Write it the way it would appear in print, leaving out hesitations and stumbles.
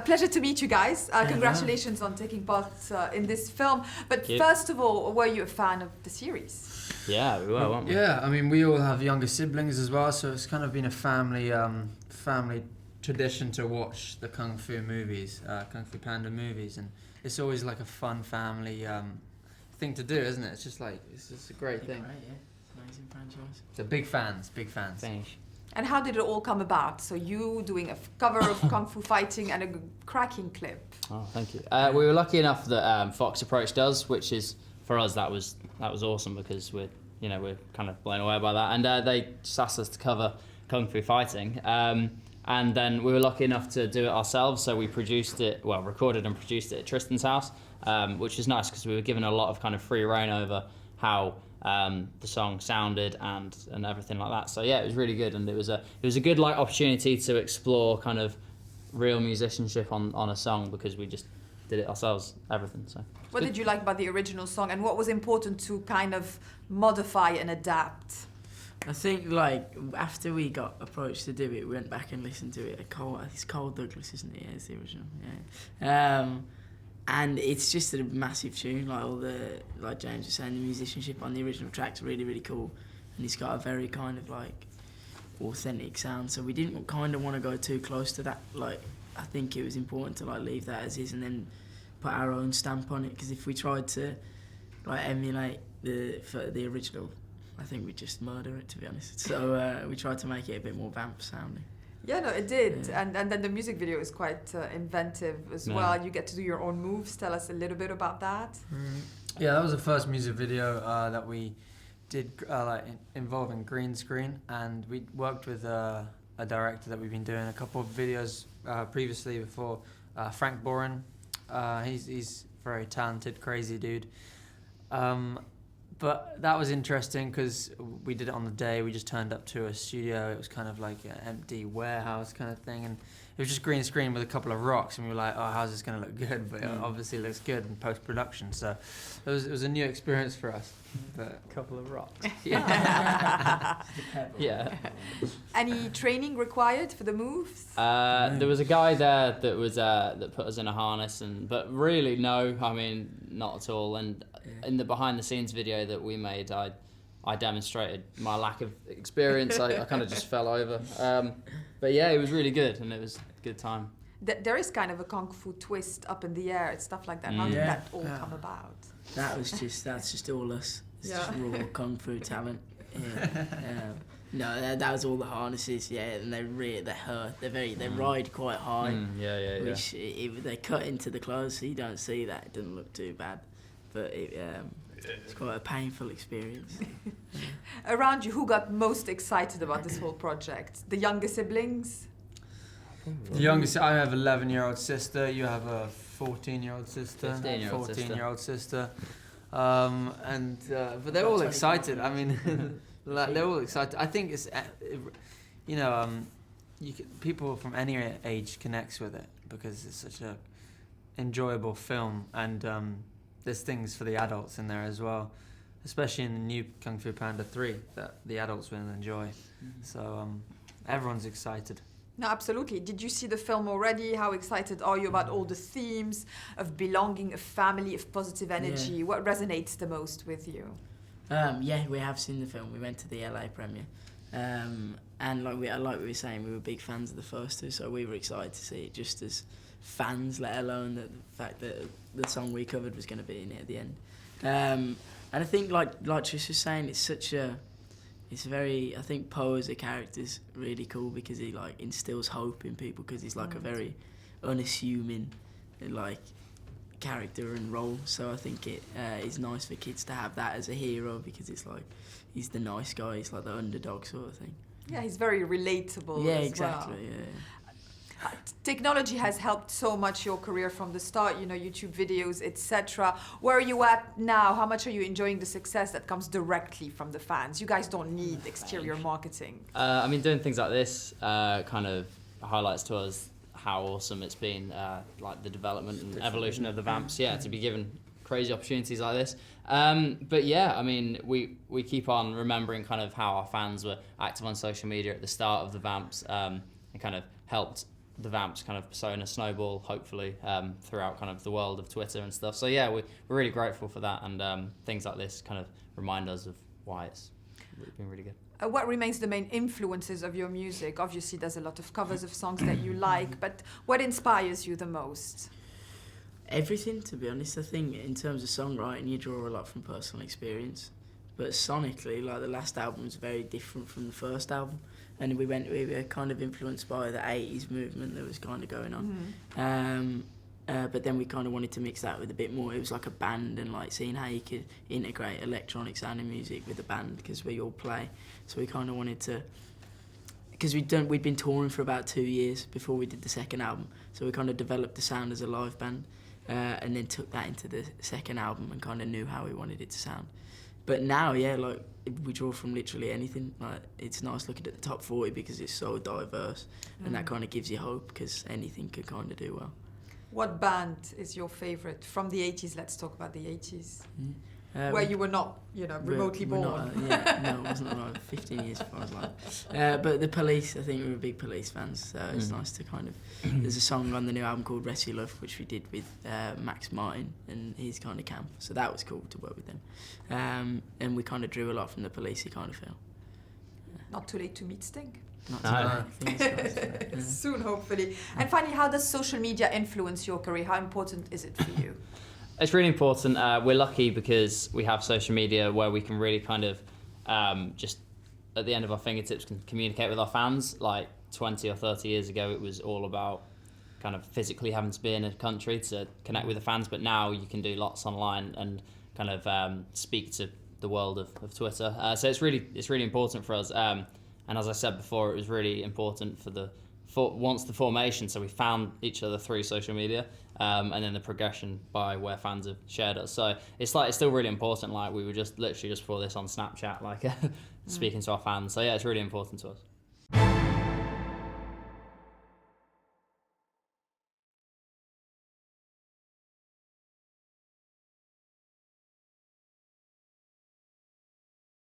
Pleasure to meet you guys. Congratulations on taking part in this film. But first of all, were you a fan of the series? Yeah, we were, weren't we? Yeah, I mean, we all have younger siblings as well, so it's kind of been a family tradition to watch the Kung Fu movies, Kung Fu Panda movies, and it's always like a fun family thing to do, isn't it? It's just like, it's just a great thing. Great, yeah. It's an amazing franchise. So big fans. Finish. And how did it all come about? So you doing a cover of Kung Fu Fighting and a cracking clip. Oh, thank you. We were lucky enough that Fox approached us, which is, for us, that was awesome because we're kind of blown away by that. And they just asked us to cover Kung Fu Fighting. And then we were lucky enough to do it ourselves, so we recorded and produced it at Tristan's house, which was nice because we were given a lot of kind of free reign over how the song sounded and everything like that. So yeah, it was really good, and it was a good like opportunity to explore kind of real musicianship on a song because we just did it ourselves, everything. So what did you like about the original song, and what was important to kind of modify and adapt? I think like after we got approached to do it, we went back and listened to it. It's Cole Douglas, isn't it? Yeah, it's the original. Yeah. And it's just a massive tune. Like James was saying, the musicianship on the original track's really, really cool, and it's got a very kind of like authentic sound. So we didn't kind of want to go too close to that. Like I think it was important to like leave that as is and then put our own stamp on it. Because if we tried to like emulate the original, I think we'd just murder it, to be honest. So we tried to make it a bit more Vamps sounding. Yeah, no, it did. Yeah. And then the music video is quite inventive as well. You get to do your own moves. Tell us a little bit about that. Yeah, that was the first music video that we did involving green screen, and we worked with a director that we've been doing a couple of videos previously before, Frank Boren. He's a very talented, crazy dude. But that was interesting because we did it on the day. We just turned up to a studio. It was kind of like an empty warehouse kind of thing, and it was just green screen with a couple of rocks. And we were like, "Oh, how's this going to look good?" But it obviously looks good in post production. So it was a new experience for us. But a couple of rocks. Yeah. Yeah. Any training required for the moves? There was a guy there that put us in a harness, but really no, I mean not at all. And in the behind the scenes video that we made, I demonstrated my lack of experience. I kind of just fell over. But yeah, it was really good, and it was a good time. There is kind of a kung fu twist up in the air. It's stuff like that. How did that all come about? That's just all us. It's just raw kung fu talent. Yeah. No, that was all the harnesses. Yeah, and they hurt. They ride quite high. Which they cut into the clothes, so you don't see that. It doesn't look too bad, but it's quite a painful experience. Around you, who got most excited about this whole project? The younger siblings? The youngest, I have an 11-year-old sister. You have a 14-year-old sister, 14-year-old sister. But they're all excited. I mean, they're all excited. I think it's, people from any age connects with it because it's such a enjoyable film, and there's things for the adults in there as well, especially in the new Kung Fu Panda 3 that the adults will enjoy. So everyone's excited. No, absolutely. Did you see the film already? How excited are you about all the themes of belonging, of family, of positive energy? Yeah. What resonates the most with you? Yeah, we have seen the film. We went to the LA premiere. And like we were saying, we were big fans of the first two, so we were excited to see it just as fans, let alone the fact that the song we covered was going to be in it at the end. And I think, like Trish was saying, I think Poe as a character's really cool because he like instills hope in people because he's like a very unassuming like character and role. So I think it is nice for kids to have that as a hero because it's like he's the nice guy, he's like the underdog sort of thing. Yeah, he's very relatable. Yeah, as exactly. Well. Yeah. Technology has helped so much your career from the start, YouTube videos, etc. Where are you at now? How much are you enjoying the success that comes directly from the fans? You guys don't need exterior marketing. I mean, doing things like this kind of highlights to us how awesome it's been, like the development and evolution of the Vamps, to be given crazy opportunities like this. But yeah, I mean, we keep on remembering kind of how our fans were active on social media at the start of the Vamps and kind of helped the Vamps kind of persona snowball, hopefully, throughout kind of the world of Twitter and stuff. So yeah, we're really grateful for that, and things like this kind of remind us of why it's been really good. What remains the main influences of your music? Obviously, there's a lot of covers of songs that you like, but what inspires you the most? Everything, to be honest. I think in terms of songwriting, you draw a lot from personal experience. But sonically, like the last album was very different from the first album. And we were kind of influenced by the 80s movement that was kind of going on. But then we kind of wanted to mix that with a bit more. It was like a band, and like seeing how you could integrate electronic sounding music with the band, because we all play. So we kind of wanted to, because we'd been touring for about 2 years before we did the second album. So we kind of developed the sound as a live band, and then took that into the second album and kind of knew how we wanted it to sound. But now, yeah, like we draw from literally anything. Like it's nice looking at the top 40 because it's so diverse, and that kind of gives you hope because anything could kind of do well. What band is your favorite from the 80s? Let's talk about the 80s. Where you were not, remotely born. No, I wasn't alive. 15 years before I was alive. But the Police, I think we were big Police fans, so it's nice to kind of... There's a song on the new album called Rescue Love, which we did with Max Martin, and he's kind of camp, so that was cool to work with them. And we kind of drew a lot from the Police-y kind of feel. Not too late to meet Sting. Soon, hopefully. And finally, how does social media influence your career? How important is it for you? It's really important. We're lucky because we have social media where we can really kind of just at the end of our fingertips can communicate with our fans. Like 20 or 30 years ago, it was all about kind of physically having to be in a country to connect with the fans. But now you can do lots online and kind of speak to the world of Twitter. So it's really important for us. And as I said before, it was really important once the formation, so we found each other through social media, and then the progression by where fans have shared us. So it's still really important. Like we were just literally just before this on Snapchat, speaking to our fans. So yeah, it's really important to us.